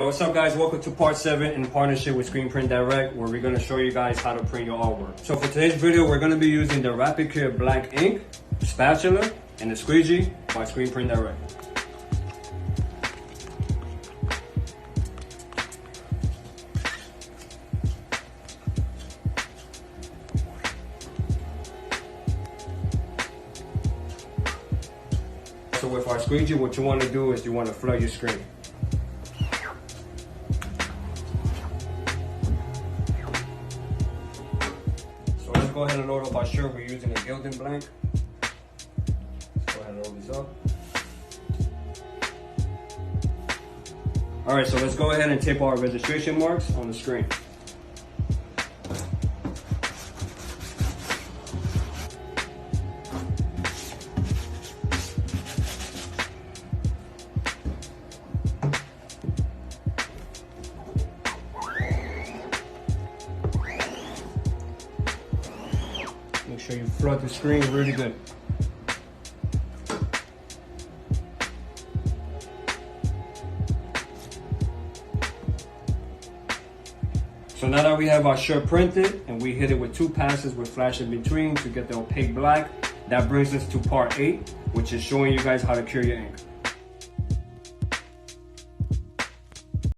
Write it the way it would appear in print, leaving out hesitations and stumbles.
What's up guys, welcome to part 7 in partnership with Screen Print Direct, where we're going to show you guys how to print your artwork. So for today's video, we're going to be using the Rapid Cure Black Ink, spatula, and the squeegee by Screen Print Direct. So with our squeegee, what you want to do is you want to flood your screen. So let's go ahead and load up our shirt. We're using a Gildan blank. Let's go ahead and load this up. Alright, so let's go ahead and tape our registration marks on the screen. Make sure you flood the screen really good. So now that we have our shirt printed and we hit it with 2 passes with flash in between to get the opaque black, that brings us to part 8, which is showing you guys how to cure your ink.